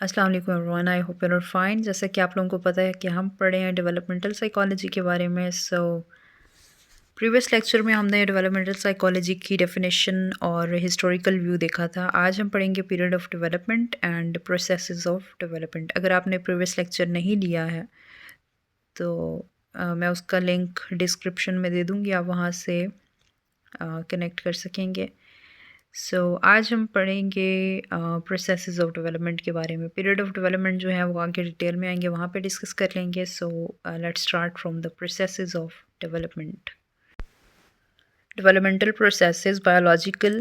अस्सलाम वालेकुम everyone, I hope you are fine. जैसा कि आप लोगों को पता है कि हम पढ़े हैं डेवलपमेंटल साइकोलॉजी के बारे में। प्रीवियस लेक्चर में हमने डेवलपमेंटल साइकोलॉजी की डेफिनेशन और हिस्टोरिकल व्यू देखा था। आज हम पढ़ेंगे period of development and processes of development. अगर आपने प्रीवियस लेक्चर नहीं लिया है तो मैं उसका लिंक डिस्क्रिप्शन में दे दूँगी, आप वहाँ से कनेक्ट कर सकेंगे। आज हम पढ़ेंगे प्रोसेसेस ऑफ डेवलपमेंट के बारे में। पीरियड ऑफ डेवलपमेंट जो है वो आगे डिटेल में आएंगे, वहाँ पे डिस्कस कर लेंगे। Let's start from the processes of development. Developmental processes, biological,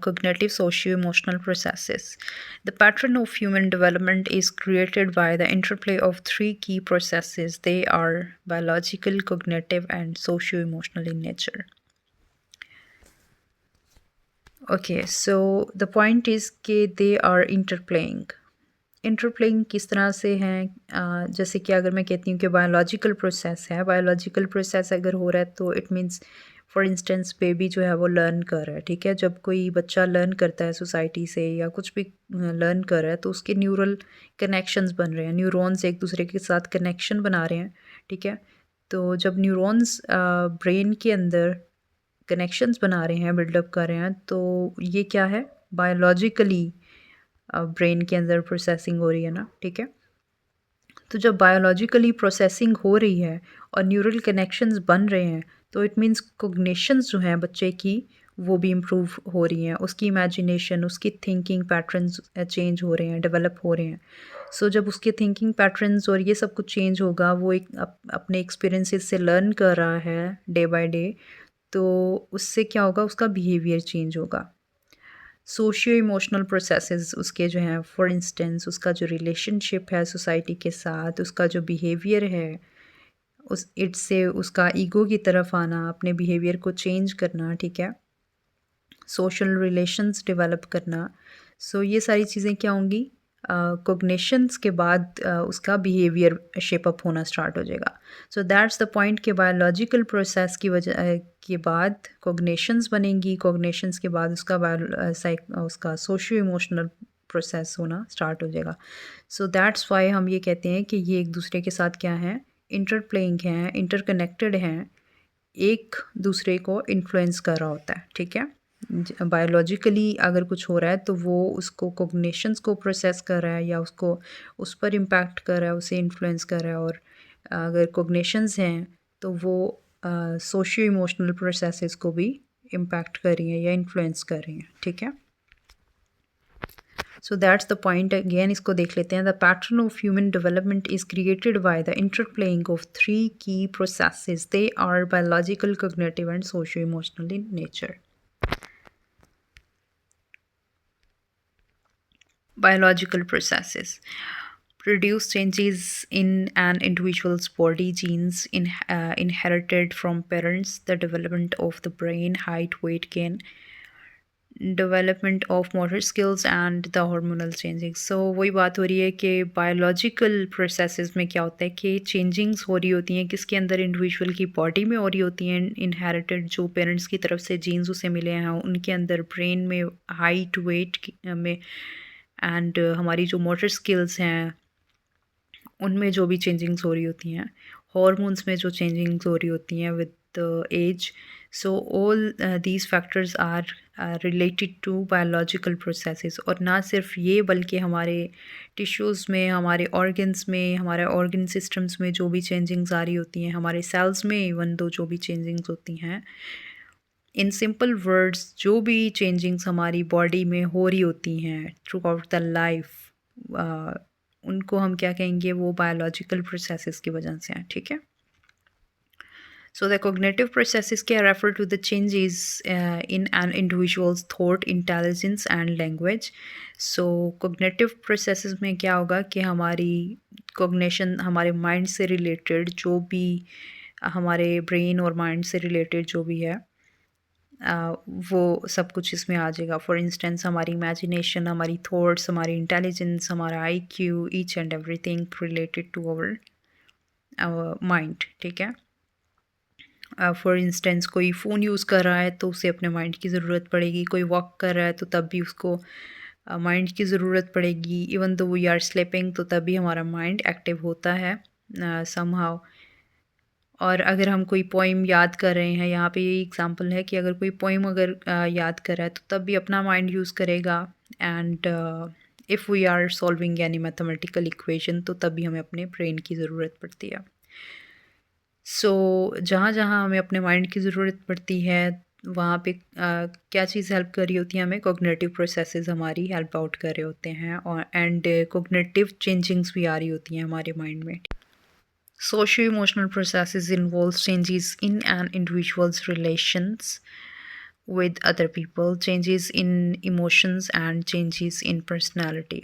cognitive, socio-emotional processes. The pattern of human development is created by the interplay of three key processes. They are biological, cognitive, and socio-emotional in nature. Okay, so the point is कि they are interplaying. इंटरप्लेइंग किस तरह से हैं, जैसे कि अगर मैं कहती हूँ कि बायोलॉजिकल प्रोसेस है, बायोलॉजिकल प्रोसेस अगर हो रहा है तो it means for instance baby जो है वो लर्न कर रहा है, ठीक है। जब कोई बच्चा लर्न करता है सोसाइटी से या कुछ भी लर्न कर रहा है तो उसके न्यूरल कनेक्शंस बन रहे हैं, न्यूरॉन्स एक दूसरे के साथ कनेक्शन बना रहे हैं, ठीक है। तो जब न्यूरॉन्स ब्रेन के अंदर कनेक्शंस बना रहे हैं, बिल्डअप कर रहे हैं, तो ये क्या है, बायोलॉजिकली ब्रेन के अंदर प्रोसेसिंग हो रही है ना, ठीक है। तो जब बायोलॉजिकली प्रोसेसिंग हो रही है और न्यूरल कनेक्शंस बन रहे हैं तो इट मीन्स कोग्निशंस जो हैं बच्चे की वो भी इम्प्रूव हो रही हैं, उसकी इमेजिनेशन, उसकी थिंकिंग पैटर्न्स चेंज हो रहे हैं, डेवलप हो रहे हैं। जब उसके थिंकिंग पैटर्न्स और ये सब कुछ चेंज होगा, वो एक अपने एक्सपीरियंसेस से लर्न कर रहा है डे बाय डे, तो उससे क्या होगा, उसका बिहेवियर चेंज होगा। सोशियो इमोशनल प्रोसेसेस उसके जो हैं, फॉर इंस्टेंस उसका जो रिलेशनशिप है सोसाइटी के साथ, उसका जो बिहेवियर है, उस इट से उसका ईगो की तरफ आना, अपने बिहेवियर को चेंज करना, ठीक है, सोशल रिलेशंस डेवलप करना। ये सारी चीज़ें क्या होंगी, कोग्निशंस के बाद उसका बिहेवियर शेप अप होना स्टार्ट हो जाएगा। दैट्स द पॉइंट कि बायोलॉजिकल प्रोसेस की वजह के बाद कोग्निशंस बनेंगी, कोग्निशंस के बाद उसका सोशियो इमोशनल प्रोसेस होना स्टार्ट हो जाएगा। दैट्स वाई हम ये कहते हैं कि ये एक दूसरे के साथ क्या हैं, इंटरप्लेइंग हैं, इंटरकनेक्टेड हैं, एक दूसरे को इन्फ्लुएंस कर रहा होता है, ठीक है। बायोलॉजिकली अगर कुछ हो रहा है तो वो उसको कोग्निशंस को प्रोसेस कर रहा है या उसको उस पर इम्पैक्ट कर रहा है, उसे इन्फ्लुएंस कर रहा है। और अगर कोग्निशंस हैं तो वो सोशियो इमोशनल प्रोसेसेस को भी इम्पैक्ट कर रही हैं या इन्फ्लुएंस कर रही हैं, ठीक है। That's the point. अगेन इसको देख लेते हैं। The pattern of human development is created by the interplaying of three key processes. They are biological, cognitive and socio emotional in nature. Biological processes produce changes in an individual's body. Genes inherited from parents, the development of the brain, height, weight gain, development of motor skills and the hormonal changing. वही बात हो रही है कि biological processes में क्या होता है कि चेंजिंग्स हो रही होती हैं, किसके अंदर, इंडिविजुअल की बॉडी में हो रही होती हैं, इनहेरिटेड जो पेरेंट्स की तरफ से जीन्स उसे मिले हैं उनके अंदर, ब्रेन में, हाइट, वेट में, एंड हमारी जो मोटर स्किल्स हैं उनमें जो भी चेंजिंग्स हो रही होती हैं, हॉर्मोन्स में जो चेंजिंग्स हो रही होती हैं with age. All these factors are related to biological processes. और ना सिर्फ ये बल्कि हमारे टिश्यूज़ में, हमारे ऑर्गन्स में, हमारे ऑर्गन सिस्टम्स में जो भी चेंजिंग्स आ रही होती हैं, हमारे सेल्स में इवन दो जो भी चेंजिंग्स होती हैं, इन सिंपल वर्ड्स जो भी चेंजिंग्स हमारी बॉडी में हो रही होती हैं थ्रू आउट द लाइफ, उनको हम क्या कहेंगे, वो बायोलॉजिकल प्रोसेसेस की वजह से हैं, ठीक है। द कॉग्निटिव प्रोसेसेस क्या refer to the changes in an individual's thought, intelligence and language. Cognitive processes में क्या होगा कि हमारी कॉग्निशन, हमारे माइंड से रिलेटेड जो भी, हमारे ब्रेन और माइंड से रिलेटेड जो भी है, वो सब कुछ इसमें आ जाएगा। फॉर इंस्टेंस हमारी इमेजिनेशन, हमारी थॉट्स, हमारी इंटेलिजेंस, हमारा IQ, each and everything related to our mind, ठीक है। फॉर इंस्टेंस कोई फ़ोन यूज़ कर रहा है तो उसे अपने माइंड की ज़रूरत पड़ेगी, कोई वॉक कर रहा है तो तब भी उसको माइंड की ज़रूरत पड़ेगी, even though we are sleeping, तो तभी हमारा माइंड एक्टिव होता है समहाउ। और अगर हम कोई पोइम याद कर रहे हैं, यहाँ पे ये एग्जांपल है कि अगर कोई पोइम अगर याद कर रहा है तो तब भी अपना माइंड यूज़ करेगा। And if we are solving any mathematical equation तो तब भी हमें अपने ब्रेन की ज़रूरत पड़ती है। सो जहाँ जहाँ हमें अपने माइंड की ज़रूरत पड़ती है वहाँ पे क्या चीज़ हेल्प कर रही होती है हमें, कोग्निटिव प्रोसेसेस हमारी हेल्प आउट कर रहे होते हैं, और एंड कोग्निटिव चेंजिंग्स भी आ रही होती हैं हमारे माइंड में। Socio-emotional processes involve changes in an individual's relations with other people, changes in emotions and changes in personality.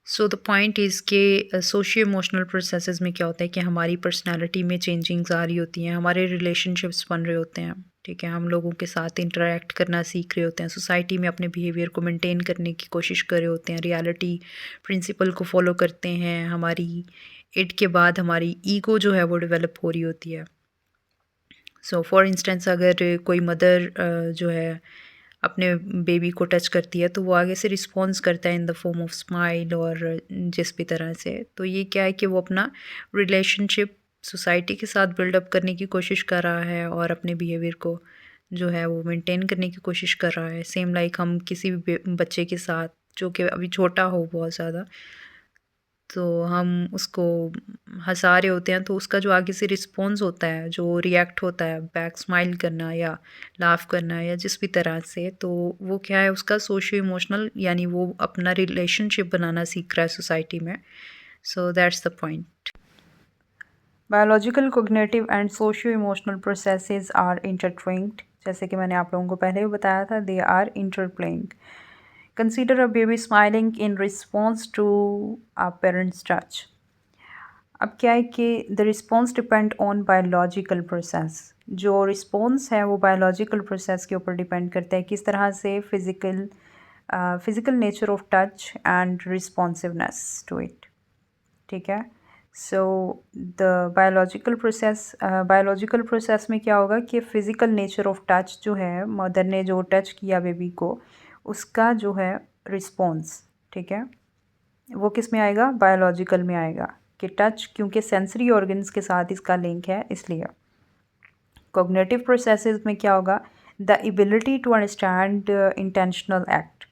So the point is कि सोशियो इमोशनल प्रोसेसेस में क्या होता है कि हमारी पर्सनालिटी में चेंजिंग्स आ रही होती हैं, हमारे रिलेशनशिप्स बन रहे होते हैं, ठीक है, हम लोगों के साथ इंटरेक्ट करना सीख रहे होते हैं, सोसाइटी में अपने बिहेवियर को मेंटेन करने की कोशिश कर रहे होते हैं, रियलिटी प्रिंसिपल को फॉलो करते हैं, हमारी इट के बाद हमारी ईगो जो है वो डेवलप हो रही होती है। सो फॉर इंस्टेंस अगर कोई मदर जो है अपने बेबी को टच करती है तो वो आगे से रिस्पॉन्स करता है in the form of smile और जिस भी तरह से, तो ये क्या है कि वो अपना रिलेशनशिप सोसाइटी के साथ बिल्डअप करने की कोशिश कर रहा है और अपने बिहेवियर को जो है वो मेंटेन करने की कोशिश कर रहा है। सेम लाइक हम किसी भी बच्चे के साथ जो कि अभी छोटा हो बहुत ज़्यादा, तो हम उसको हँसा रहे होते हैं तो उसका जो आगे से रिस्पॉन्स होता है, जो रिएक्ट होता है, बैक स्माइल करना या लाफ़ करना या जिस भी तरह से, तो वो क्या है उसका सोशियो इमोशनल, यानी वो अपना रिलेशनशिप बनाना सीख रहा है सोसाइटी में। So that's the point. Biological, cognitive and socio emotional processes are intertwined, जैसे कि मैंने आप लोगों को पहले भी बताया था, they are interplaying. Consider a baby smiling in response to a parent's touch. अब क्या है कि the response depend on biological process. जो रिस्पॉन्स है वो बायोलॉजिकल प्रोसेस के ऊपर डिपेंड करता है, किस तरह से physical nature of touch and responsiveness to it, ठीक है। सो द बायोलॉजिकल प्रोसेस में क्या होगा कि फ़िज़िकल नेचर ऑफ टच जो है, मदर ने जो टच किया बेबी को, उसका जो है रिस्पॉन्स, ठीक है, वो किस में आएगा, बायोलॉजिकल में आएगा कि टच, क्योंकि सेंसरी ऑर्गन्स के साथ इसका लिंक है इसलिए। कॉग्निटिव प्रोसेसेस में क्या होगा, the ability to understand intentional act.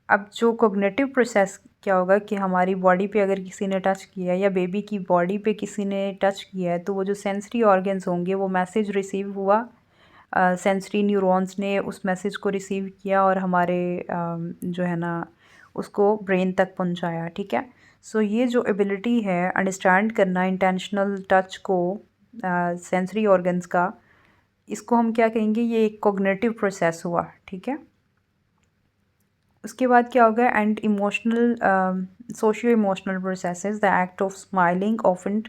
अब जो कॉग्निटिव प्रोसेस क्या होगा कि हमारी बॉडी पे अगर किसी ने टच किया है या बेबी की बॉडी पे किसी ने टच किया है तो वो जो सेंसरी ऑर्गन्स होंगे वो मैसेज रिसीव हुआ, सेंसरी न्यूरॉन्स ने उस मैसेज को रिसीव किया और हमारे जो है ना उसको ब्रेन तक पहुंचाया, ठीक है। सो ये जो एबिलिटी है अंडरस्टैंड करना इंटेंशनल टच को सेंसरी ऑर्गन्स का, इसको हम क्या कहेंगे, ये एक कॉग्निटिव प्रोसेस हुआ, ठीक है। उसके बाद क्या होगा, and emotional socio emotional processes, the act of smiling often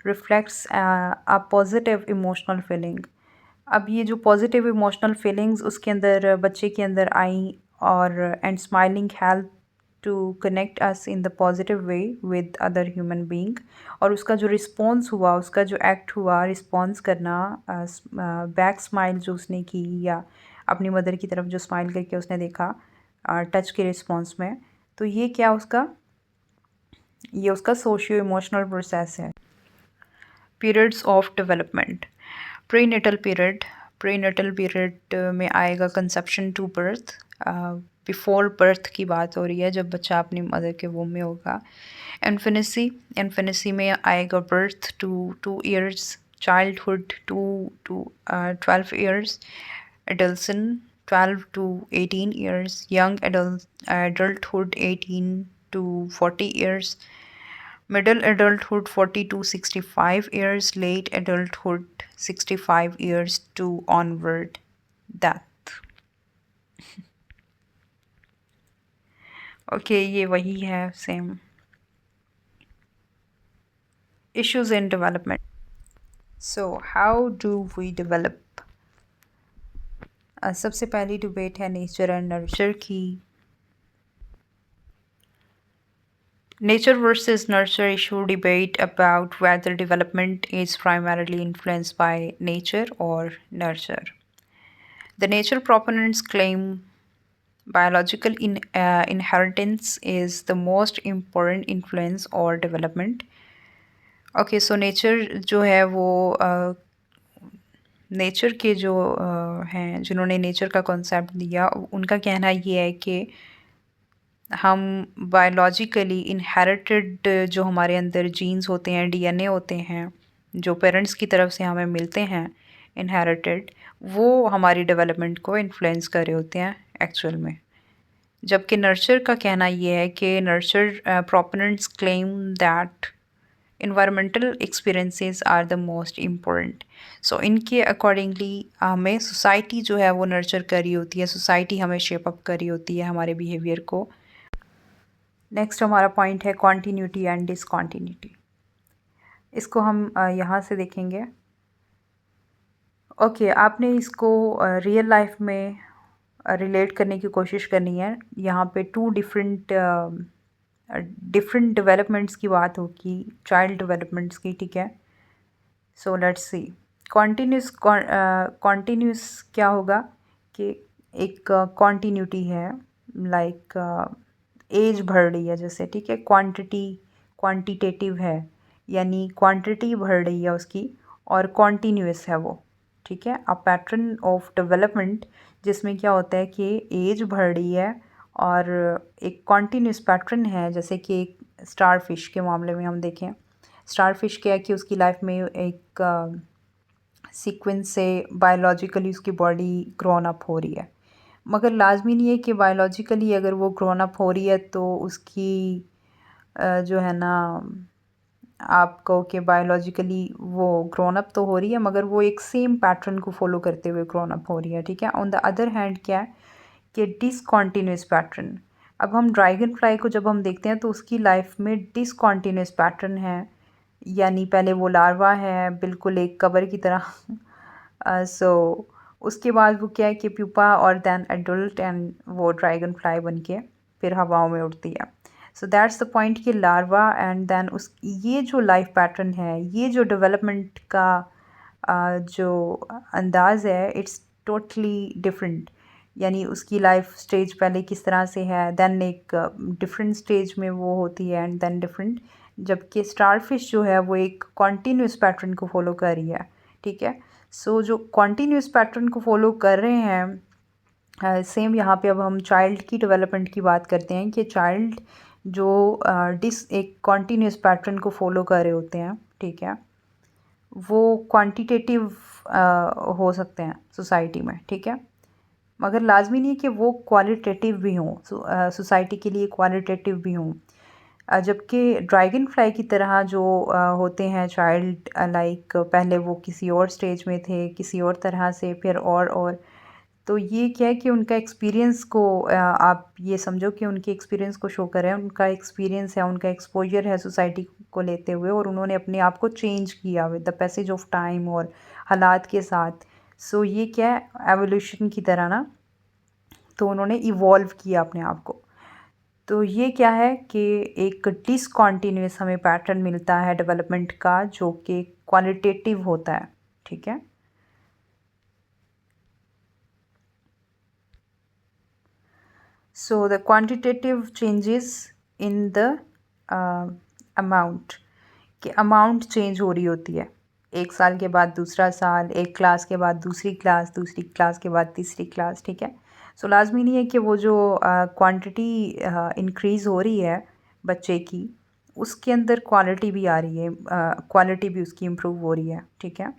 reflects a positive emotional feeling. अब ये जो पॉजिटिव इमोशनल फीलिंग्स उसके अंदर बच्चे के अंदर आई, और and smiling help to connect us in the positive way with other human being. और उसका जो रिस्पॉन्स हुआ, उसका जो एक्ट हुआ रिस्पॉन्स करना, बैक स्माइल जो उसने की या अपनी मदर की तरफ जो स्माइल करके उसने देखा टच के रिस्पॉन्स में, तो ये क्या ये उसका सोशियो इमोशनल प्रोसेस है। Periods of development, prenatal period में आएगा conception to birth, before birth की बात हो रही है जब बच्चा अपनी मदर के वूम में होगा। इन्फेनेसी में आएगा birth to 2 years, childhood 2 to 12 years, adolescence 12 to 18 years, young adulthood 18 to 40 years, middle adulthood 40 to 65 years, late adulthood 65 years to onward death. Okay ये वही है same. issues in development. So how do we develop? सबसे पहली debate है nature and nurture की। Nature versus nurture issue debate about whether development is primarily influenced by nature or nurture. The nature proponents claim Biological inheritance is the most important influence or development. Okay, so nature जो है वो nature के जो हैं जिन्होंने nature का concept दिया, उनका कहना ये है कि हम बायोलॉजिकली इनहेरिटेड जो हमारे अंदर जीन्स होते हैं, डीएनए होते हैं, जो पेरेंट्स की तरफ से हमें मिलते हैं इनहेरिटेड, वो हमारी डेवलपमेंट को इन्फ्लुएंस कर रहे होते हैं एक्चुअल में। जबकि नर्चर का कहना ये है कि nurture proponents claim that environmental experiences are the most important. सो इनके अकॉर्डिंगली हमें सोसाइटी जो है वो नर्चर कर रही होती है, सोसाइटी हमें शेप अप कर रही होती है हमारे बिहेवियर को। नेक्स्ट हमारा पॉइंट है कॉन्टीन्यूटी एंड डिसकॉन्टीन्यूटी। इसको हम यहाँ से देखेंगे। ओके, आपने इसको रियल लाइफ में रिलेट करने की कोशिश करनी है। यहाँ पे टू डिफरेंट डेवलपमेंट्स की बात होगी, चाइल्ड डेवलपमेंट्स की, ठीक है। So let's see. कॉन्टीन्यूस क्या होगा कि एक कॉन्टीन्यूटी है, लाइक एज बढ़ रही है जैसे, ठीक है। क्वांटिटेटिव है, यानी क्वांटिटी बढ़ रही है उसकी, और कॉन्टीन्यूस है वो, ठीक है। अ पैटर्न ऑफ डेवलपमेंट जिसमें क्या होता है कि एज बढ़ रही है और एक कॉन्टीन्यूस पैटर्न है। जैसे कि एक स्टार फिश के मामले में हम देखें, स्टार फिश क्या है कि उसकी लाइफ में एक सीक्वेंस से बायोलॉजिकली उसकी बॉडी ग्रोन अप हो रही है, मगर लाजमी नहीं है कि बायोलॉजिकली अगर वो ग्रोन अप हो रही है तो उसकी जो है ना, आप कहो कि बायोलॉजिकली वो ग्रोन अप तो हो रही है मगर वो एक सेम पैटर्न को फॉलो करते हुए ग्रोन अप हो रही है, ठीक है। ऑन द अदर हैंड क्या है कि डिसकॉन्टीन्यूस पैटर्न। अब हम ड्रैगन फ्लाई को जब हम देखते हैं तो उसकी लाइफ में डिसकॉन्टीन्यूस पैटर्न है, यानी पहले वो लार्वा है बिल्कुल एक कबर की तरह। सो उसके बाद वो क्या है कि प्यूपा और दैन एडल्ट एंड वो ड्रैगन फ्लाई बन के फिर हवाओं में उड़ती है। सो दैट्स द पॉइंट कि लार्वा एंड दैन उस ये जो लाइफ पैटर्न है, ये जो डेवलपमेंट का जो अंदाज़ है, इट्स टोटली डिफरेंट। यानी उसकी लाइफ स्टेज पहले किस तरह से है, दैन एक डिफरेंट स्टेज में वो होती है एंड दैन डिफरेंट। जबकि स्टारफिश जो है वो एक कॉन्टीन्यूस पैटर्न को फॉलो कर रही है, ठीक है। सो जो कॉन्टीन्यूस पैटर्न को फॉलो कर रहे हैं, सेम यहाँ पे अब हम चाइल्ड की डेवलपमेंट की बात करते हैं कि चाइल्ड जो एक कॉन्टीन्यूस पैटर्न को फॉलो कर रहे होते हैं, ठीक है, वो क्वांटिटेटिव हो सकते हैं सोसाइटी में, ठीक है, मगर लाजमी नहीं है कि वो क्वालिटेटिव भी हों, सोसाइटी के लिए क्वालिटेटिव भी हों। जबकि ड्रैगन फ्लाई की तरह जो होते हैं चाइल्ड, लाइक पहले वो किसी और स्टेज में थे, किसी और तरह से, फिर और तो ये क्या है कि उनका एक्सपीरियंस को आप ये समझो कि उनके एक्सपीरियंस को शो कर रहे हैं। उनका एक्सपीरियंस है, उनका एक्सपोजर है सोसाइटी को लेते हुए, और उन्होंने अपने आप को चेंज किया with the passage of time और हालात के साथ। सो ये क्या है, एवोल्यूशन की तरह ना, तो उन्होंने इवॉल्व किया अपने आप को। तो ये क्या है कि एक डिसकॉन्टीन्यूअस हमें पैटर्न मिलता है डेवलपमेंट का जो कि क्वालिटेटिव होता है, ठीक है। So the quantitative changes in the amount, कि अमाउंट चेंज हो रही होती है, एक साल के बाद दूसरा साल, एक क्लास के बाद दूसरी क्लास, दूसरी क्लास के बाद तीसरी क्लास, ठीक है। सो लाजमी नहीं है कि वो जो क्वांटिटी इंक्रीज़ हो रही है बच्चे की, उसके अंदर क्वालिटी भी आ रही है, क्वालिटी भी उसकी इम्प्रूव हो रही है, ठीक है।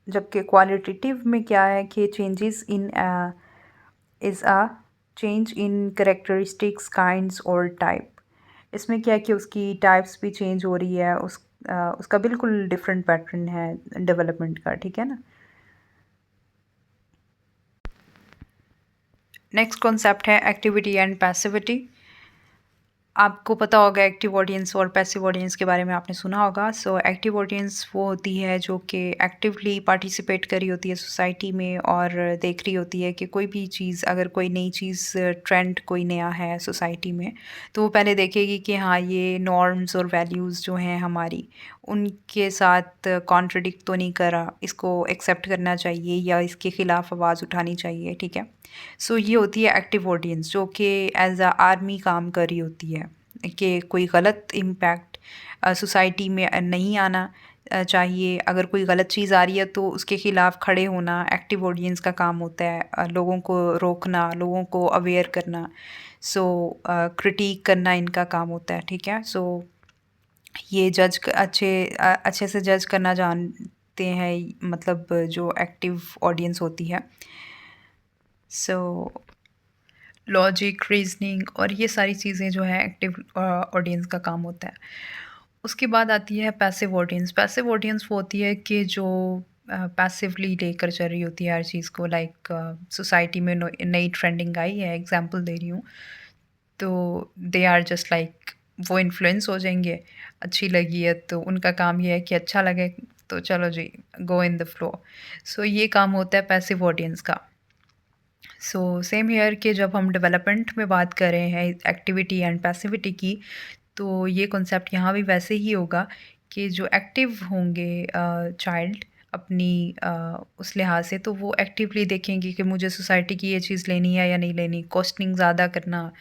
जबकि क्वालिटेटिव में क्या है कि changes in is a change in characteristics, kinds और टाइप। इसमें क्या है कि उसकी टाइप्स भी चेंज हो रही है, उसका बिल्कुल डिफरेंट पैटर्न है डेवलपमेंट का, ठीक है ना। नेक्स्ट कॉन्सेप्ट है एक्टिविटी एंड पैसिविटी। आपको पता होगा एक्टिव ऑडियंस और पैसिव ऑडियंस के बारे में आपने सुना होगा। सो एक्टिव ऑडियंस वो होती है जो कि एक्टिवली पार्टिसिपेट कर रही होती है सोसाइटी में और देख रही होती है कि कोई भी चीज़, अगर कोई नई चीज़, ट्रेंड कोई नया है सोसाइटी में, तो वो पहले देखेगी कि हाँ, ये नॉर्म्स और वैल्यूज़ जो हैं हमारी, उनके साथ कॉन्ट्रडिक्ट तो नहीं करा, इसको एक्सेप्ट करना चाहिए या इसके ख़िलाफ़ आवाज़ उठानी चाहिए, ठीक है। सो ये होती है एक्टिव ऑडियंस जो कि एज अ आर्मी काम कर रही होती है कि कोई गलत इम्पैक्ट सोसाइटी में नहीं आना चाहिए। अगर कोई गलत चीज़ आ रही है तो उसके ख़िलाफ़ खड़े होना एक्टिव ऑडियंस का काम होता है। लोगों को रोकना, लोगों को अवेयर करना, सो क्रिटिक करना इनका काम होता है, ठीक है। सो ये अच्छे से जज करना जानते हैं, मतलब जो एक्टिव ऑडियंस होती है। सो लॉजिक, रीज़निंग और ये सारी चीज़ें जो है एक्टिव ऑडियंस का काम होता है। उसके बाद आती है पैसिव ऑडियंस। पैसिव ऑडियंस वो होती है कि जो पैसिवली लेकर चल रही होती है हर चीज़ को। लाइक सोसाइटी में नई ट्रेंडिंग आई है, एग्जांपल दे रही हूँ, तो दे आर जस्ट लाइक वो इन्फ्लुएंस हो जाएंगे। अच्छी लगी है तो उनका काम ये है कि अच्छा लगे तो चलो जी, गो इन द फ्लो। सो ये काम होता है पैसिव ऑडियंस का। सो सेम हेयर के जब हम डेवलपमेंट में बात कर रहे हैं एक्टिविटी एंड पैसिविटी की, तो ये कॉन्सेप्ट यहाँ भी वैसे ही होगा कि जो एक्टिव होंगे चाइल्ड अपनी उस लिहाज से, तो वो एक्टिवली देखेंगे कि मुझे सोसाइटी की ये चीज़ लेनी है या नहीं लेनी, क्वेश्चनिंग ज़्यादा करना।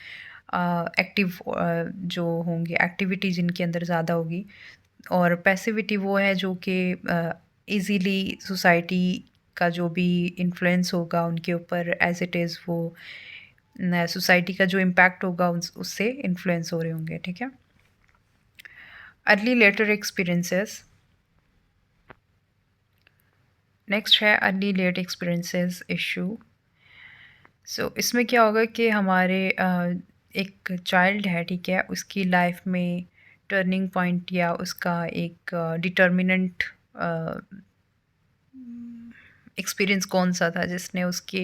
एक्टिव जो होंगे, एक्टिविटी जिनके अंदर ज़्यादा होगी। और पैसिविटी वो है जो कि इजीली सोसाइटी का जो भी इन्फ्लुएंस होगा उनके ऊपर एज इट इज़, वो सोसाइटी का जो इम्पैक्ट होगा उससे इन्फ्लुएंस हो रहे होंगे, ठीक है। Early later experiences. नेक्स्ट है early late experiences issue. So इसमें क्या होगा कि हमारे एक चाइल्ड है, ठीक है, उसकी लाइफ में टर्निंग पॉइंट या उसका एक डिटर्मिनेंट एक्सपीरियंस कौन सा था जिसने उसकी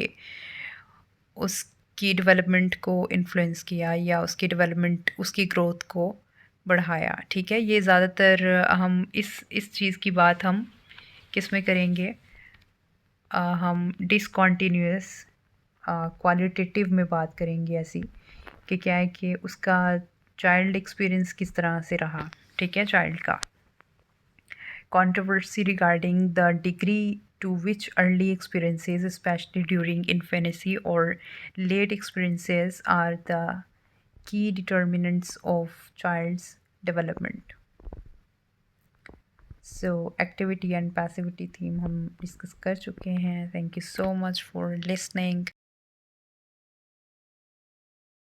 डेवलपमेंट को इन्फ्लुएंस किया या उसकी डेवलपमेंट, उसकी ग्रोथ को बढ़ाया, ठीक है। ये ज़्यादातर हम इस चीज़ की बात हम किस में करेंगे, हम डिसकॉन्टीन्यूअस क्वालिटेटिव में बात करेंगे ऐसी, कि क्या है कि उसका चाइल्ड एक्सपीरियंस किस तरह से रहा, ठीक है, चाइल्ड का। Controversy regarding the degree to which early experiences, especially during infancy or late experiences, are the key determinants of child's development. So activity and passivity theme हम डिस्कस कर चुके हैं. Thank you so much for listening.